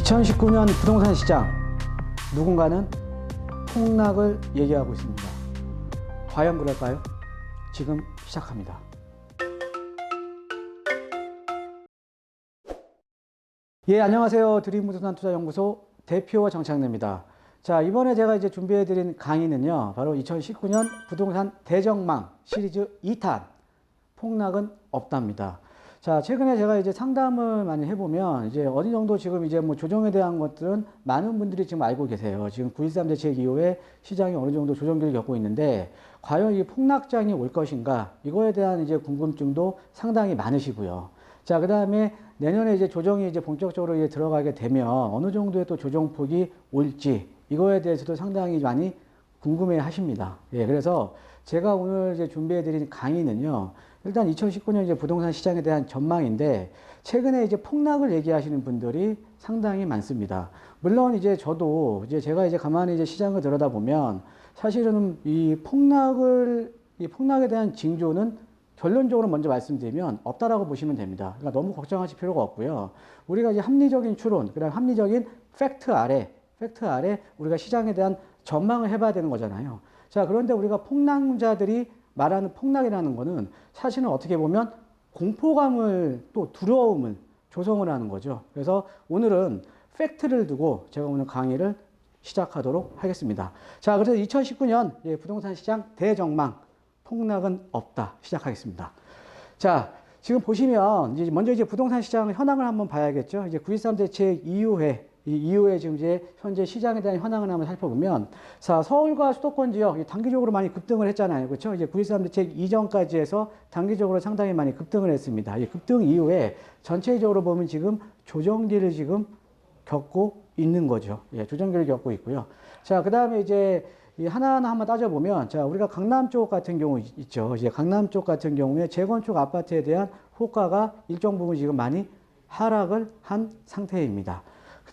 2019년 부동산 시장, 누군가는 폭락을 얘기하고 있습니다. 과연 그럴까요? 지금 시작합니다. 예, 안녕하세요. 드림부동산 투자연구소 대표 정창래입니다. 자, 이번에 제가 이제 준비해드린 강의는요, 바로 2019년 부동산 대전망 시리즈 2탄, 폭락은 없답니다. 자, 최근에 제가 이제 상담을 많이 해보면, 이제 어느 정도 지금 이제 뭐 조정에 대한 것들은 많은 분들이 지금 알고 계세요. 지금 9.13 대책 이후에 시장이 어느 정도 조정기를 겪고 있는데, 과연 이 폭락장이 올 것인가? 이거에 대한 이제 궁금증도 상당히 많으시고요. 자, 그 다음에 내년에 이제 조정이 이제 본격적으로 이제 들어가게 되면 어느 정도의 또 조정폭이 올지, 이거에 대해서도 상당히 많이 궁금해 하십니다. 예, 그래서 제가 오늘 이제 준비해드린 강의는요, 일단 2019년 이제 부동산 시장에 대한 전망인데, 최근에 이제 폭락을 얘기하시는 분들이 상당히 많습니다. 물론 이제 저도 이제 제가 이제 가만히 이제 시장을 들여다보면, 사실은 이 폭락에 대한 징조는 결론적으로 먼저 말씀드리면 없다라고 보시면 됩니다. 그러니까 너무 걱정하실 필요가 없고요. 우리가 이제 합리적인 추론, 그다음 합리적인 팩트 아래 우리가 시장에 대한 전망을 해봐야 되는 거잖아요. 자, 그런데 우리가 폭락자들이 말하는 폭락이라는 거는 사실은 어떻게 보면 공포감을 또 두려움을 조성을 하는 거죠. 그래서 오늘은 팩트를 두고 제가 오늘 강의를 시작하도록 하겠습니다. 자, 그래서 2019년 부동산 시장 대전망, 폭락은 없다, 시작하겠습니다. 자, 지금 보시면 이제 먼저 이제 부동산 시장 현황을 한번 봐야겠죠. 이제 9.13 대책 이후에 지금 이제 현재 시장에 대한 현황을 한번 살펴보면, 자, 서울과 수도권 지역 단기적으로 많이 급등을 했잖아요. 그렇죠? 이제 9.13 대책 이전까지 해서 단기적으로 상당히 많이 급등을 했습니다. 이 급등 이후에 전체적으로 보면 지금 조정기를 지금 겪고 있는 거죠. 예, 조정기를 겪고 있고요. 자, 그 다음에 이제 하나하나 한번 따져보면, 자, 우리가 강남 쪽 같은 경우 있죠. 이제 강남 쪽 같은 경우에 재건축 아파트에 대한 호가가 일정 부분 지금 많이 하락을 한 상태입니다.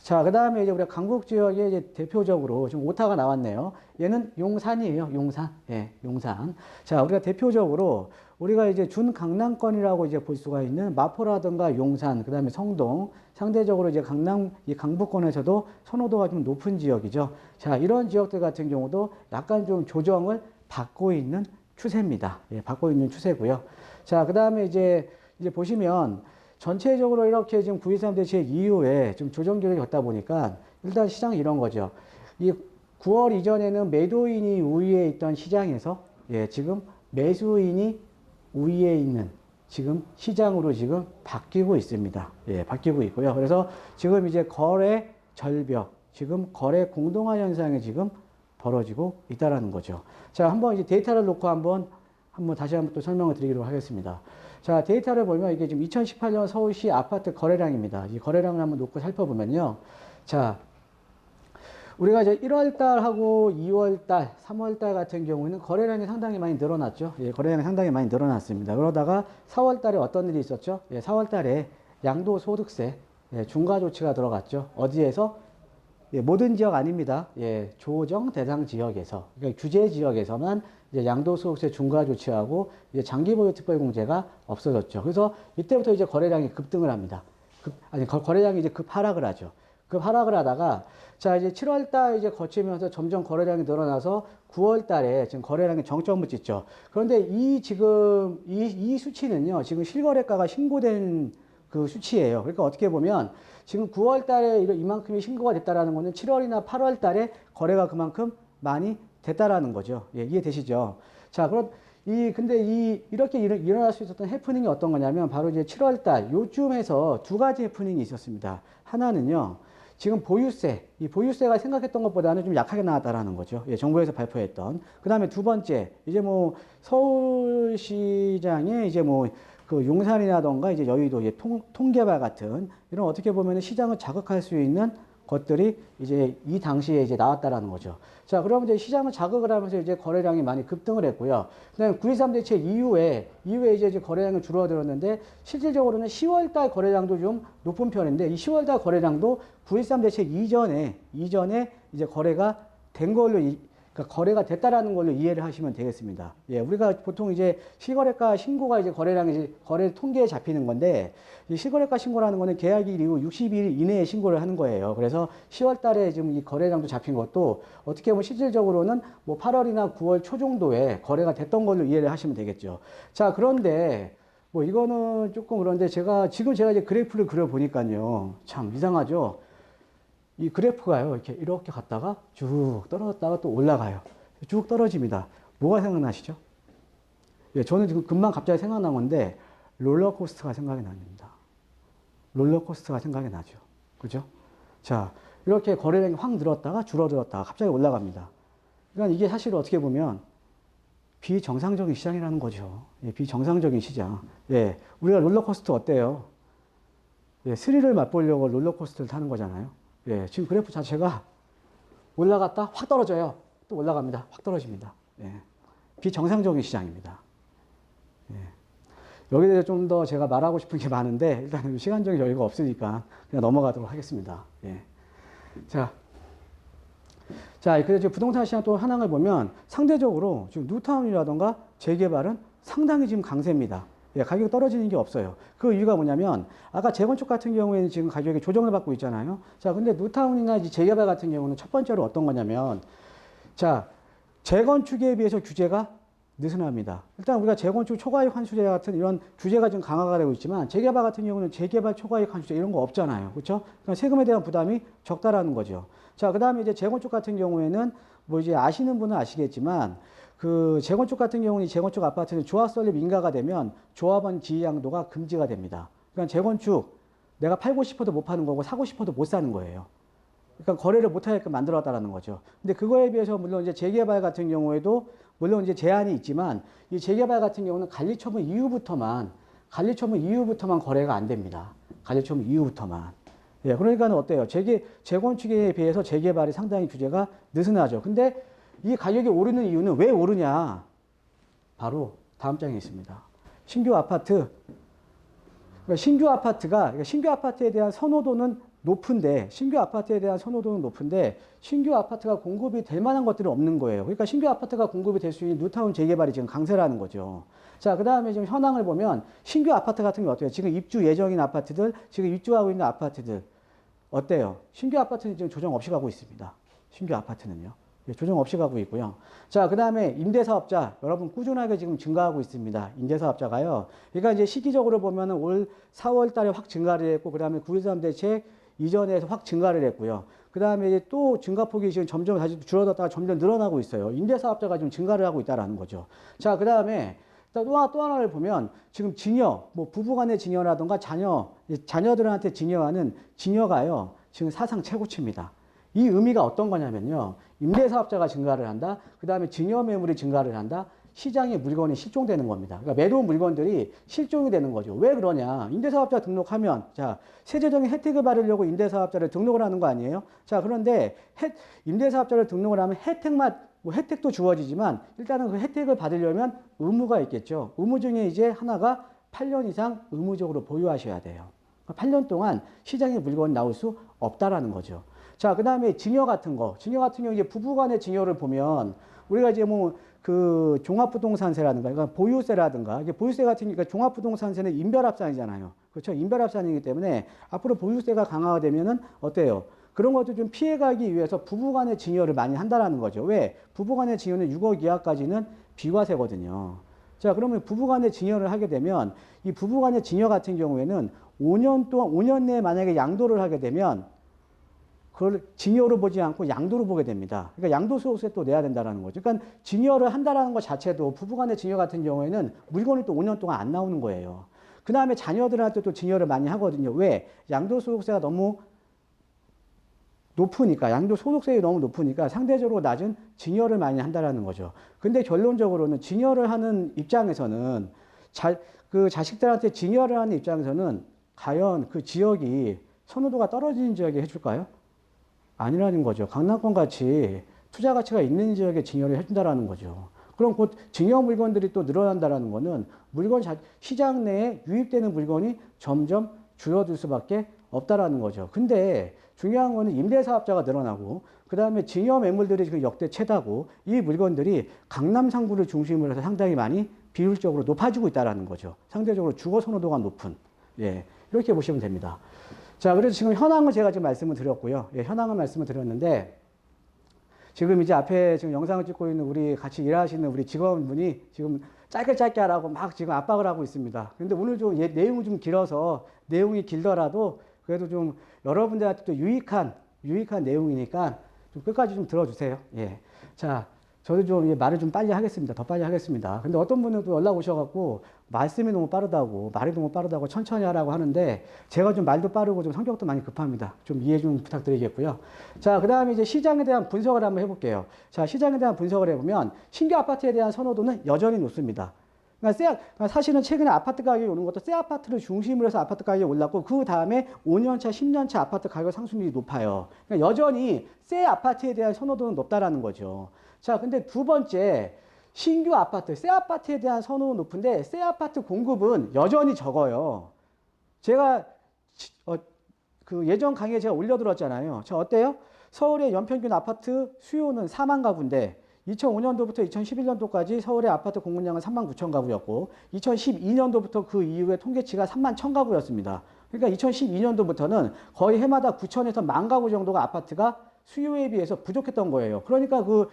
자, 그 다음에 이제 우리가 강북 지역에 이제 대표적으로 지금 오타가 나왔네요. 얘는 용산이에요. 용산. 예, 용산. 자, 우리가 대표적으로 우리가 이제 준강남권이라고 이제 볼 수가 있는 마포라든가 용산, 그 다음에 성동, 상대적으로 이제 이 강북권에서도 선호도가 좀 높은 지역이죠. 자, 이런 지역들 같은 경우도 약간 좀 조정을 받고 있는 추세입니다. 예, 받고 있는 추세고요. 자, 그 다음에 이제 보시면 전체적으로 이렇게 지금 9.13 대책 이후에 좀 조정기를 겪다 보니까 일단 시장이 이런 거죠. 이 9월 이전에는 매도인이 우위에 있던 시장에서 지금 매수인이 우위에 있는 지금 시장으로 지금 바뀌고 있습니다. 예, 바뀌고 있고요. 그래서 지금 이제 거래 절벽, 지금 거래 공동화 현상이 지금 벌어지고 있다라는 거죠. 자, 한번 이제 데이터를 놓고 한번 다시 한번 또 설명을 드리도록 하겠습니다. 자, 데이터를 보면 이게 지금 2018년 서울시 아파트 거래량입니다. 이 거래량을 한번 놓고 살펴보면요. 자, 우리가 이제 1월달하고 2월달, 3월달 같은 경우에는 거래량이 상당히 많이 늘어났죠. 예, 거래량이 상당히 많이 늘어났습니다. 그러다가 4월달에 어떤 일이 있었죠? 예, 4월달에 양도소득세 중과조치가 들어갔죠. 어디에서? 예, 모든 지역 아닙니다. 예, 조정 대상 지역에서, 그러니까 규제 지역에서만 이제 양도소득세 중과 조치하고 이제 장기보유특별공제가 없어졌죠. 그래서 이때부터 이제 거래량이 급등을 합니다. 거래량이 이제 급하락을 하죠. 급하락을 하다가, 자, 이제 7월달 이제 거치면서 점점 거래량이 늘어나서 9월달에 지금 거래량이 정점을 찍죠. 그런데 이 수치는요, 지금 실거래가가 신고된 그 수치예요. 그러니까 어떻게 보면 지금 9월 달에 이만큼이 신고가 됐다라는 거는 7월이나 8월 달에 거래가 그만큼 많이 됐다라는 거죠. 예, 이해되시죠? 자, 근데 이렇게 일어날 수 있었던 해프닝이 어떤 거냐면 바로 이제 7월 달 요쯤에서 두 가지 해프닝이 있었습니다. 하나는요, 지금 이 보유세가 생각했던 것보다는 좀 약하게 나왔다라는 거죠. 예, 정부에서 발표했던. 그 다음에 두 번째, 이제 뭐 서울시장에 이제 뭐 그 용산이라던가 이제 여의도 통개발 같은 이런 어떻게 보면 시장을 자극할 수 있는 것들이 이제 이 당시에 이제 나왔다라는 거죠. 자, 그러면 이제 시장을 자극을 하면서 이제 거래량이 많이 급등을 했고요. 그다음에 9.13 대책 이후에 이제 거래량이 줄어들었는데 실질적으로는 10월달 거래량도 좀 높은 편인데 이 10월달 거래량도 9.13 대책 이전에 이제 거래가 된 걸로 그러니까 거래가 됐다라는 걸로 이해를 하시면 되겠습니다. 예, 우리가 보통 이제 실거래가 신고가 이제 거래량 이제 거래 통계에 잡히는 건데, 이 실거래가 신고라는 거는 계약일 이후 60일 이내에 신고를 하는 거예요. 그래서 10월 달에 지금 이 거래량도 잡힌 것도 어떻게 보면 실질적으로는 뭐 8월이나 9월 초 정도에 거래가 됐던 걸로 이해를 하시면 되겠죠. 자, 그런데 뭐 이거는 조금 그런데 제가 이제 그래프를 그려 보니까요. 참 이상하죠. 이 그래프가요, 이렇게 갔다가 쭉 떨어졌다가 또 올라가요. 쭉 떨어집니다. 뭐가 생각나시죠? 예, 저는 지금 금방 갑자기 생각난 건데, 롤러코스터가 생각이 납니다. 롤러코스터가 생각이 나죠. 그죠? 자, 이렇게 거래량이 확 늘었다가 줄어들었다가 갑자기 올라갑니다. 그러니까 이게 사실 어떻게 보면 비정상적인 시장이라는 거죠. 예, 비정상적인 시장. 예, 우리가 롤러코스터 어때요? 예, 스릴을 맛보려고 롤러코스터를 타는 거잖아요. 예, 지금 그래프 자체가 올라갔다 확 떨어져요. 또 올라갑니다. 확 떨어집니다. 예, 비정상적인 시장입니다. 예. 여기에 대해서 좀 더 제가 말하고 싶은 게 많은데 일단은 시간적인 여유가 없으니까 그냥 넘어가도록 하겠습니다. 예. 자, 그래서 부동산 시장 또 현황을 보면 상대적으로 지금 뉴타운이라던가 재개발은 상당히 지금 강세입니다. 예, 가격이 떨어지는 게 없어요. 그 이유가 뭐냐면 아까 재건축 같은 경우에는 지금 가격이 조정을 받고 있잖아요. 자, 근데 뉴타운이나 이제 재개발 같은 경우는 첫 번째로 어떤 거냐면, 자, 재건축에 비해서 규제가 느슨합니다. 일단 우리가 재건축 초과이익 환수제 같은 이런 규제가 좀 강화가 되고 있지만, 재개발 같은 경우는 재개발 초과이익 환수제 이런 거 없잖아요. 그렇죠? 그러니까 세금에 대한 부담이 적다라는 거죠. 자, 그다음에 이제 재건축 같은 경우에는 뭐 이제 아시는 분은 아시겠지만, 그 재건축 같은 경우는 재건축 아파트는 조합 설립 인가가 되면 조합원 지위 양도가 금지가 됩니다. 그러니까 재건축 내가 팔고 싶어도 못 파는 거고 사고 싶어도 못 사는 거예요. 그러니까 거래를 못 하게끔 만들었다라는 거죠. 근데 그거에 비해서 물론 이제 재개발 같은 경우에도 물론 이제 제한이 있지만, 이 재개발 같은 경우는 관리처분 이후부터만 거래가 안 됩니다. 관리처분 이후부터만. 예, 그러니까는 어때요? 재건축에 비해서 재개발이 상당히 규제가 느슨하죠. 근데 이 가격이 오르는 이유는 왜 오르냐? 바로 다음 장에 있습니다. 신규 아파트. 그러니까 신규 아파트에 대한 선호도는 높은데, 신규 아파트가 공급이 될 만한 것들이 없는 거예요. 그러니까 신규 아파트가 공급이 될 수 있는 뉴타운 재개발이 지금 강세라는 거죠. 자, 그 다음에 지금 현황을 보면 신규 아파트 같은 게 어때요? 지금 입주 예정인 아파트들, 지금 입주하고 있는 아파트들 어때요? 신규 아파트는 지금 조정 없이 가고 있습니다. 신규 아파트는요. 조정 없이 가고 있고요. 자, 그 다음에 임대사업자, 여러분 꾸준하게 지금 증가하고 있습니다. 임대사업자가요. 그러니까 이제 시기적으로 보면은 올 4월 달에 확 증가를 했고, 그 다음에 9.13 대책 이전에서 확 증가를 했고요. 그 다음에 이제 또 증가폭이 지금 점점 다시 줄어들었다가 점점 늘어나고 있어요. 임대사업자가 지금 증가를 하고 있다라는 거죠. 자, 그 다음에 또 하나를 보면 지금 증여, 뭐 부부간의 증여라든가 자녀들한테 증여하는 증여가요. 지금 사상 최고치입니다. 이 의미가 어떤 거냐면요. 임대사업자가 증가를 한다. 그 다음에 증여 매물이 증가를 한다. 시장에 물건이 실종되는 겁니다. 그러니까 매도운 물건들이 실종이 되는 거죠. 왜 그러냐? 임대사업자 등록하면, 자, 세제적인 혜택을 받으려고 임대사업자를 등록을 하는 거 아니에요? 자, 그런데 임대사업자를 등록을 하면 혜택도 주어지지만 일단은 그 혜택을 받으려면 의무가 있겠죠. 의무 중에 이제 하나가 8년 이상 의무적으로 보유하셔야 돼요. 8년 동안 시장에 물건이 나올 수 없다라는 거죠. 자, 그 다음에 증여 같은 경우 이제 부부간의 증여를 보면 우리가 이제 뭐 그 종합부동산세라든가, 그러니까 보유세라든가, 이게 보유세 같은 그러니까 종합부동산세는 인별합산이잖아요. 그렇죠? 인별합산이기 때문에 앞으로 보유세가 강화가 되면은 어때요? 그런 것도 좀 피해가기 위해서 부부간의 증여를 많이 한다라는 거죠. 왜? 부부간의 증여는 6억 이하까지는 비과세거든요. 자, 그러면 부부간의 증여를 하게 되면 이 부부간의 증여 같은 경우에는 5년 내에 만약에 양도를 하게 되면 그걸 증여로 보지 않고 양도로 보게 됩니다. 그러니까 양도소득세 또 내야 된다는 거죠. 그러니까 증여를 한다라는 것 자체도 부부간의 증여 같은 경우에는 물건이 또 5년 동안 안 나오는 거예요. 그 다음에 자녀들한테 또 증여를 많이 하거든요. 왜? 양도소득세가 너무 높으니까, 양도소득세율이 너무 높으니까 상대적으로 낮은 증여를 많이 한다라는 거죠. 근데 결론적으로는 증여를 하는 입장에서는 그 자식들한테 증여를 하는 입장에서는 과연 그 지역이 선호도가 떨어지는 지역에 해줄까요? 아니라는 거죠. 강남권 같이 투자 가치가 있는 지역에 증여를 해준다라는 거죠. 그럼 곧 증여 물건들이 또 늘어난다라는 거는 시장 내에 유입되는 물건이 점점 줄어들 수밖에 없다라는 거죠. 근데 중요한 거는 임대사업자가 늘어나고 그 다음에 증여 매물들이 지금 역대 최다고 이 물건들이 강남 상부를 중심으로 해서 상당히 많이 비율적으로 높아지고 있다는 거죠. 상대적으로 주거 선호도가 높은. 예, 이렇게 보시면 됩니다. 자, 그래서 지금 현황을 제가 지금 말씀을 드렸고요. 예, 현황을 말씀을 드렸는데 지금 이제 앞에 지금 영상을 찍고 있는 우리 같이 일하시는 우리 직원분이 지금 짧게 하라고 막 지금 압박을 하고 있습니다. 근데 오늘 좀 내용이 좀 길어서 내용이 길더라도 그래도 좀 여러분들한테 또 유익한 내용이니까 좀 끝까지 좀 들어주세요. 예. 자, 저도 좀 말을 좀 빨리 하겠습니다. 더 빨리 하겠습니다. 근데 어떤 분은 또 연락 오셔갖고 말씀이 너무 빠르다고 말이 너무 빠르다고 천천히 하라고 하는데 제가 좀 말도 빠르고 좀 성격도 많이 급합니다. 좀 이해 좀 부탁드리겠고요. 자, 그 다음에 이제 시장에 대한 분석을 한번 해볼게요. 자, 시장에 대한 분석을 해보면 신규 아파트에 대한 선호도는 여전히 높습니다. 그러니까 사실은 최근에 아파트 가격이 오는 것도 새 아파트를 중심으로 해서 아파트 가격이 올랐고 그 다음에 5년차, 10년차 아파트 가격 상승률이 높아요. 그러니까 여전히 새 아파트에 대한 선호도는 높다라는 거죠. 자, 근데 두 번째, 신규 아파트, 새 아파트에 대한 선호는 높은데 새 아파트 공급은 여전히 적어요. 제가 그 예전 강의에 제가 올려드렸잖아요. 자, 어때요? 서울의 연평균 아파트 수요는 4만 가구인데 2005년도부터 2011년도까지 서울의 아파트 공급량은 3만 9천 가구였고 2012년도부터 그 이후에 통계치가 3만 1천 가구였습니다. 그러니까 2012년도부터는 거의 해마다 9천에서 만 가구 정도가 아파트가 수요에 비해서 부족했던 거예요. 그러니까 그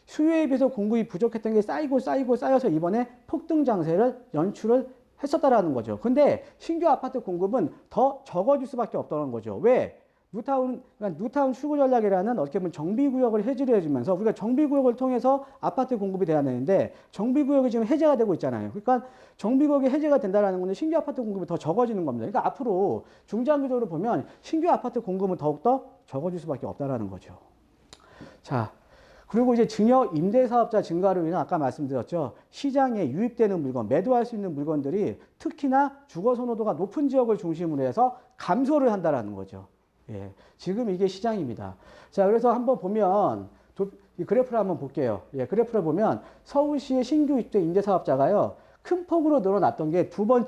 수요에 비해서 공급이 부족했던 게 쌓여서 이번에 폭등 장세를 연출을 했었다라는 거죠. 근데 신규 아파트 공급은 더 적어질 수밖에 없다는 거죠. 왜? 뉴타운 출구 전략이라는 어떻게 보면 정비구역을 해지를 해주면서 우리가 정비구역을 통해서 아파트 공급이 돼야 되는데 정비구역이 지금 해제가 되고 있잖아요. 그러니까 정비구역이 해제가 된다는 것은 신규 아파트 공급이 더 적어지는 겁니다. 그러니까 앞으로 중장기적으로 보면 신규 아파트 공급은 더욱더 적어질 수밖에 없다는 거죠. 자, 그리고 이제 증여 임대사업자 증가로 인해 아까 말씀드렸죠. 시장에 유입되는 물건, 매도할 수 있는 물건들이 특히나 주거 선호도가 높은 지역을 중심으로 해서 감소를 한다는 거죠. 예, 지금 이게 시장입니다. 자, 그래서 한번 보면 이 그래프를 한번 볼게요. 예, 그래프를 보면 서울시의 신규 입주 임대사업자가요. 큰 폭으로 늘어났던 게 두 번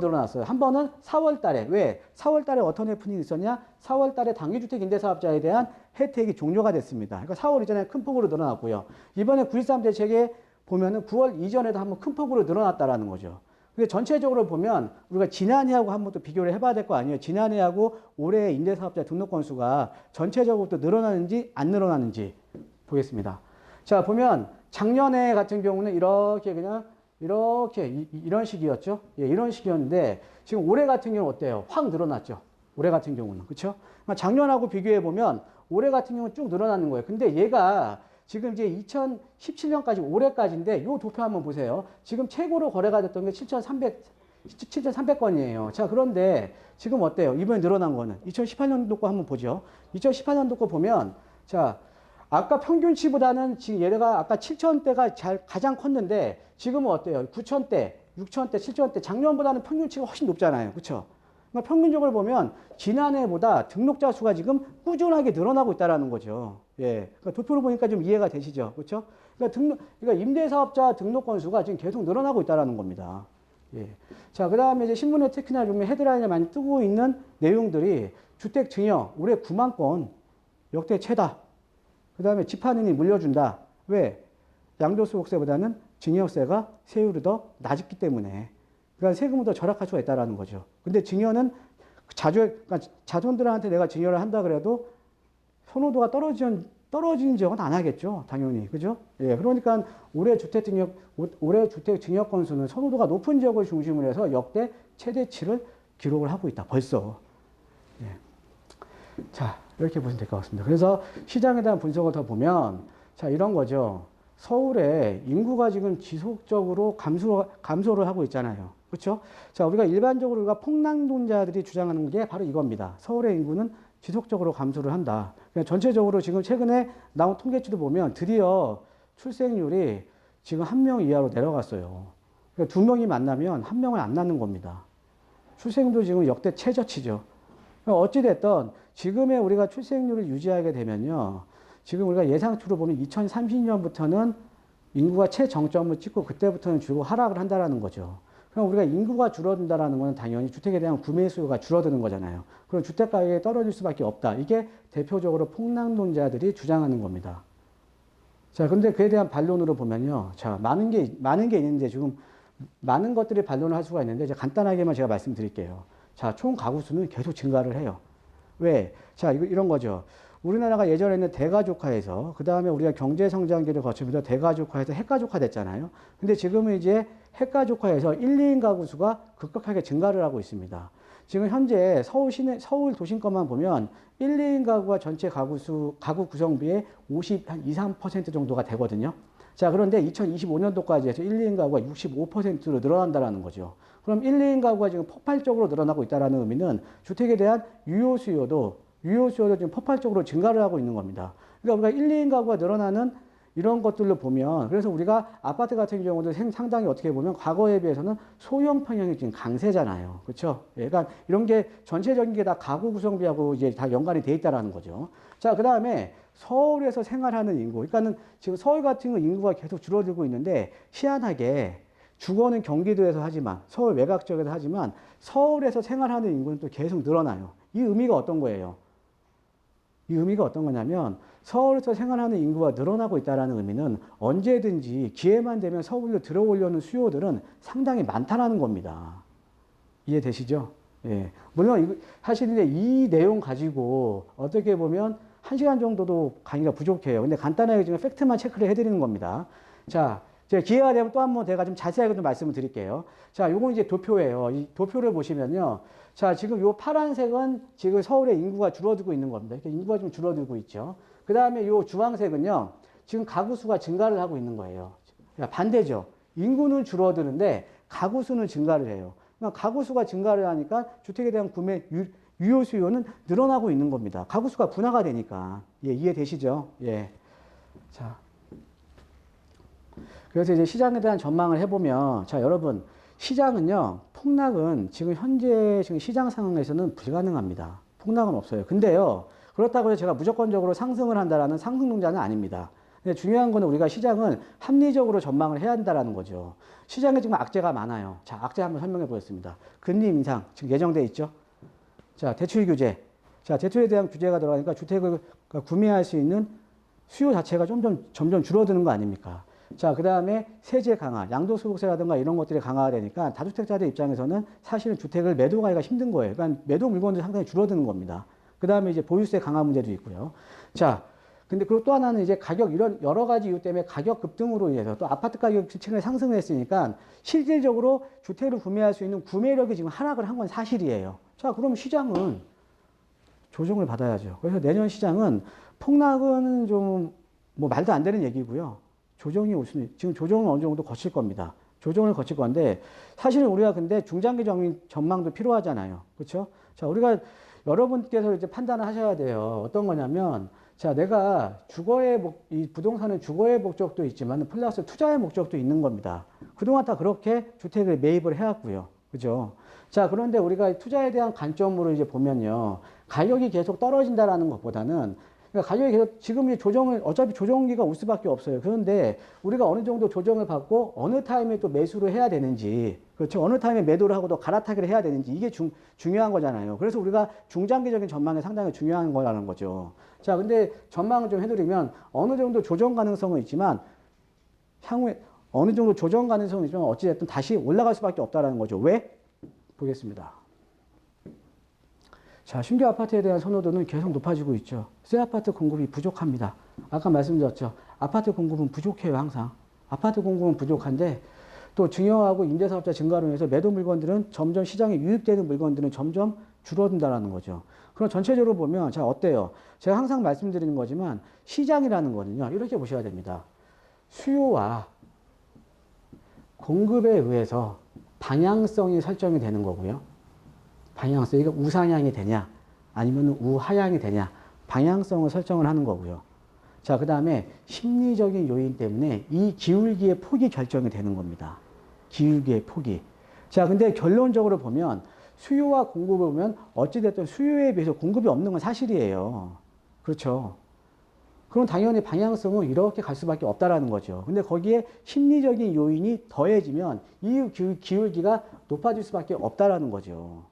늘어났어요. 한 번은 4월 달에. 왜? 4월 달에 어떤 해프닝이 있었냐? 4월 달에 당위주택 임대사업자에 대한 혜택이 종료가 됐습니다. 그러니까 4월 이전에 큰 폭으로 늘어났고요. 이번에 9.13 대책에 보면은 9월 이전에도 한번 큰 폭으로 늘어났다라는 거죠. 근데 전체적으로 보면 우리가 지난해하고 한번 또 비교를 해봐야 될 거 아니에요. 지난해하고 올해 임대사업자 등록 건수가 전체적으로 또 늘어나는지 안 늘어나는지 보겠습니다. 자, 보면 작년에 같은 경우는 이런 식이었죠. 예, 이런 식이었는데 지금 올해 같은 경우는 어때요? 확 늘어났죠. 올해 같은 경우는. 그렇죠? 작년하고 비교해 보면 올해 같은 경우는 쭉 늘어나는 거예요. 근데 얘가 지금 이제 2017년까지 올해까지인데 요 도표 한번 보세요. 지금 최고로 거래가 됐던 게 7,300건이에요. 자, 그런데 지금 어때요? 이번에 늘어난 거는 2018년도 거 한번 보죠. 2018년도 거 보면 자, 아까 평균치보다는 지금 얘가 아까 7,000대가 가장 컸는데 지금은 어때요? 9,000대, 6,000대, 7,000대 작년보다는 평균치가 훨씬 높잖아요. 그렇죠? 그러니까 평균적으로 보면 지난해보다 등록자 수가 지금 꾸준하게 늘어나고 있다는 거죠. 예. 그러니까 도표로 보니까 좀 이해가 되시죠? 그렇죠? 그러니까 임대사업자 등록 건수가 지금 계속 늘어나고 있다는 겁니다. 예. 자, 그 다음에 이제 신문에 특히나 좀 헤드라인에 많이 뜨고 있는 내용들이 주택 증여 올해 9만 건 역대 최다. 그 다음에 집하느니 물려준다. 왜? 양도소득세보다는 증여세가 세율이 더 낮기 때문에. 그러니까 세금은 더 절약할 수가 있다는 거죠. 근데 증여는 그러니까 자손들한테 내가 증여를 한다 그래도 선호도가 떨어지는 지역은 안 하겠죠. 당연히. 그죠? 예. 그러니까 올해 주택 증여 건수는 선호도가 높은 지역을 중심으로 해서 역대 최대치를 기록을 하고 있다. 벌써. 예. 자, 이렇게 보시면 될 것 같습니다. 그래서 시장에 대한 분석을 더 보면 자, 이런 거죠. 서울에 인구가 지금 지속적으로 감소를 하고 있잖아요. 그렇죠? 자, 일반적으로 우리가 폭락론자들이 주장하는 게 바로 이겁니다. 서울의 인구는 지속적으로 감소를 한다. 그냥 전체적으로 지금 최근에 나온 통계치도 보면 드디어 출생률이 지금 1명 이하로 내려갔어요. 그러니까 2명이 만나면 1명을 안 낳는 겁니다. 출생도 지금 역대 최저치죠. 어찌됐든 지금의 우리가 출생률을 유지하게 되면요. 지금 우리가 예상치로 보면 2030년부터는 인구가 최정점을 찍고 그때부터는 줄곧 하락을 한다는 거죠. 그럼 우리가 인구가 줄어든다라는 것은 당연히 주택에 대한 구매 수요가 줄어드는 거잖아요. 그럼 주택 가격이 떨어질 수밖에 없다. 이게 대표적으로 폭락론자들이 주장하는 겁니다. 자, 근데 그에 대한 반론으로 보면요. 자, 많은 게 있는데 지금 많은 것들이 반론을 할 수가 있는데, 이제 간단하게만 제가 말씀드릴게요. 자, 총 가구 수는 계속 증가를 해요. 왜? 자, 이런 거죠. 우리나라가 예전에는 대가족화해서, 그 다음에 우리가 경제성장기를 거치면서 대가족화해서 핵가족화 됐잖아요. 근데 지금은 이제 핵가족화해서 1, 2인 가구 수가 급격하게 증가를 하고 있습니다. 지금 현재 서울 도심권만 보면 1, 2인 가구가 전체 가구 구성비의 한 2, 3% 정도가 되거든요. 자, 그런데 2025년도까지 해서 1, 2인 가구가 65%로 늘어난다는 거죠. 그럼 1, 2인 가구가 지금 폭발적으로 늘어나고 있다는 의미는 주택에 대한 유효 수요도 지금 폭발적으로 증가를 하고 있는 겁니다. 그러니까 우리가 1, 2인 가구가 늘어나는 이런 것들로 보면, 그래서 우리가 아파트 같은 경우도 상당히 어떻게 보면 과거에 비해서는 소형 평형이 지금 강세잖아요. 그렇죠? 그러니까 이런 게 전체적인 게 다 가구 구성비하고 이제 다 연관이 돼 있다라는 거죠. 자, 그 다음에 서울에서 생활하는 인구. 그러니까는 지금 서울 같은 경우 인구가 계속 줄어들고 있는데, 희한하게 주거는 경기도에서 하지만, 서울 외곽 지역에서 하지만, 서울에서 생활하는 인구는 또 계속 늘어나요. 이 의미가 어떤 거예요? 이 의미가 어떤 거냐면, 서울에서 생활하는 인구가 늘어나고 있다는 의미는 언제든지 기회만 되면 서울로 들어오려는 수요들은 상당히 많다는 겁니다. 이해되시죠? 예. 물론 사실 이 내용 가지고 어떻게 보면 1시간 정도도 강의가 부족해요. 근데 간단하게 지금 팩트만 체크를 해드리는 겁니다. 자, 제가 기회가 되면 또 한번 제가 좀 자세하게 좀 말씀을 드릴게요. 자, 요건 이제 도표예요. 이 도표를 보시면요. 자, 지금 요 파란색은 지금 서울의 인구가 줄어들고 있는 겁니다. 그러니까 인구가 좀 줄어들고 있죠. 그 다음에 요 주황색은요. 지금 가구 수가 증가를 하고 있는 거예요. 그러니까 반대죠. 인구는 줄어드는데 가구 수는 증가를 해요. 그러니까 가구 수가 증가를 하니까 주택에 대한 구매 유효 수요는 늘어나고 있는 겁니다. 가구 수가 분화가 되니까. 예, 이해되시죠? 예. 자. 그래서 이제 시장에 대한 전망을 해보면, 자, 여러분, 시장은요, 폭락은 지금 현재 시장 상황에서는 불가능합니다. 폭락은 없어요. 근데요, 그렇다고 해서 제가 무조건적으로 상승을 한다라는 상승론자는 아닙니다. 근데 중요한 거는 우리가 시장은 합리적으로 전망을 해야 한다라는 거죠. 시장에 지금 악재가 많아요. 자, 악재 한번 설명해 보겠습니다. 금리 인상, 지금 예정돼 있죠? 자, 대출 규제. 자, 대출에 대한 규제가 들어가니까 주택을 구매할 수 있는 수요 자체가 점점 줄어드는 거 아닙니까? 자, 그 다음에 세제 강화, 양도소득세라든가 이런 것들이 강화가 되니까 다주택자들 입장에서는 사실은 주택을 매도하기가 힘든 거예요. 그러니까 매도 물건들이 상당히 줄어드는 겁니다. 그 다음에 이제 보유세 강화 문제도 있고요. 자, 근데 그리고 또 하나는 이제 가격, 이런 여러 가지 이유 때문에 가격 급등으로 인해서 또 아파트 가격 최근에 상승을 했으니까 실질적으로 주택을 구매할 수 있는 구매력이 지금 하락을 한 건 사실이에요. 자, 그럼 시장은 조정을 받아야죠. 그래서 내년 시장은 폭락은 좀 뭐 말도 안 되는 얘기고요. 조정이 올 수는, 지금 조정은 어느 정도 거칠 겁니다. 조정을 거칠 건데, 사실은 우리가 근데 중장기 전망도 필요하잖아요. 그렇죠? 자, 우리가 여러분께서 이제 판단을 하셔야 돼요. 어떤 거냐면, 자, 내가 이 부동산은 주거의 목적도 있지만 플러스 투자의 목적도 있는 겁니다. 그동안 다 그렇게 주택을 매입을 해왔고요. 그죠? 자, 그런데 우리가 투자에 대한 관점으로 이제 보면요. 가격이 계속 떨어진다라는 것보다는, 그러니까 가격이 계속 지금 어차피 조정기가 올 수밖에 없어요. 그런데 우리가 어느 정도 조정을 받고 어느 타임에 또 매수를 해야 되는지, 그렇죠? 어느 타임에 매도를 하고 또 갈아타기를 해야 되는지, 이게 중요한 거잖아요. 그래서 우리가 중장기적인 전망이 상당히 중요한 거라는 거죠. 자, 근데 전망을 좀 해드리면 어느 정도 조정 가능성은 있지만 향후에 어느 정도 조정 가능성은 있지만 어찌됐든 다시 올라갈 수밖에 없다는 거죠. 왜? 보겠습니다. 자, 신규 아파트에 대한 선호도는 계속 높아지고 있죠. 새 아파트 공급이 부족합니다. 아까 말씀드렸죠. 아파트 공급은 부족해요, 항상. 아파트 공급은 부족한데 또 증여하고 임대사업자 증가로 인해서 매도 물건들은 점점 시장에 유입되는 물건들은 점점 줄어든다는 거죠. 그럼 전체적으로 보면 자, 어때요? 제가 항상 말씀드리는 거지만 시장이라는 거는요. 이렇게 보셔야 됩니다. 수요와 공급에 의해서 방향성이 설정이 되는 거고요. 방향성, 이거 우상향이 되냐, 아니면 우하향이 되냐, 방향성을 설정을 하는 거고요. 자, 그 다음에 심리적인 요인 때문에 이 기울기의 폭이 결정이 되는 겁니다. 기울기의 폭이. 자, 근데 결론적으로 보면 수요와 공급을 보면 어찌됐든 수요에 비해서 공급이 없는 건 사실이에요. 그렇죠. 그럼 당연히 방향성은 이렇게 갈 수밖에 없다라는 거죠. 근데 거기에 심리적인 요인이 더해지면 이 기울기가 높아질 수밖에 없다라는 거죠.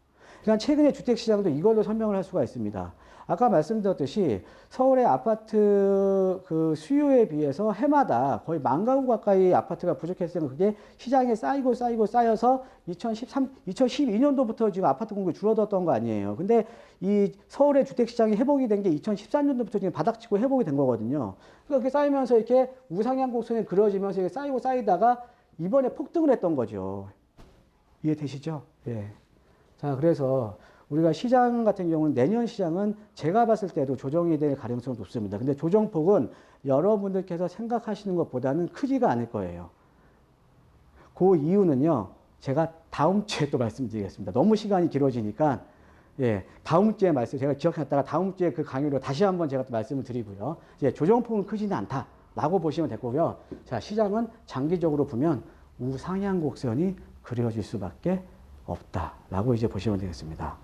그러니까 최근에 주택시장도 이걸로 설명을 할 수가 있습니다. 아까 말씀드렸듯이 서울의 아파트 그 수요에 비해서 해마다 거의 10,000가구 가까이 아파트가 부족했으면 그게 시장에 쌓여서 2012년도부터 지금 아파트 공급이 줄어들었던 거 아니에요. 근데 이 서울의 주택시장이 회복이 된 게 2014년도부터 지금 바닥치고 회복이 된 거거든요. 그렇게 쌓이면서 이렇게 우상향 곡선이 그려지면서 이게 쌓이다가 이번에 폭등을 했던 거죠. 이해되시죠? 예. 자, 그래서 우리가 시장 같은 경우는 내년 시장은 제가 봤을 때도 조정이 될 가능성이 높습니다. 근데 조정폭은 여러분들께서 생각하시는 것보다는 크지가 않을 거예요. 그 이유는요, 제가 다음 주에 또 말씀드리겠습니다. 너무 시간이 길어지니까, 예, 다음 주에 제가 기억했다가 다음 주에 그 강의로 다시 한번 제가 또 말씀을 드리고요. 이제 조정폭은 크지는 않다라고 보시면 될 거고요. 자, 시장은 장기적으로 보면 우상향 곡선이 그려질 수밖에 없다라고 이제 보시면 되겠습니다.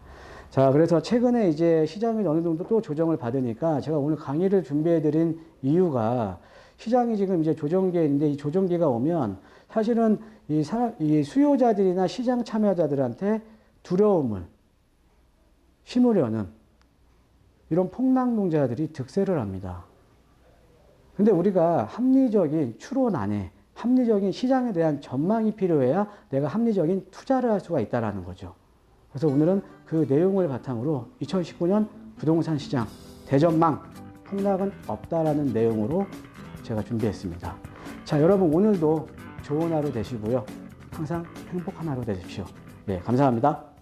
자, 그래서 최근에 이제 시장이 어느 정도 또 조정을 받으니까 제가 오늘 강의를 준비해 드린 이유가 시장이 지금 이제 조정기에 있는데 이 조정기가 오면 사실은 이 수요자들이나 시장 참여자들한테 두려움을 심으려는 이런 폭락론자들이 득세를 합니다. 근데 우리가 합리적인 추론 안에 합리적인 시장에 대한 전망이 필요해야 내가 합리적인 투자를 할 수가 있다는 거죠. 그래서 오늘은 그 내용을 바탕으로 2019년 부동산 시장 대전망 폭락은 없다라는 내용으로 제가 준비했습니다. 자, 여러분 오늘도 좋은 하루 되시고요. 항상 행복한 하루 되십시오. 네, 감사합니다.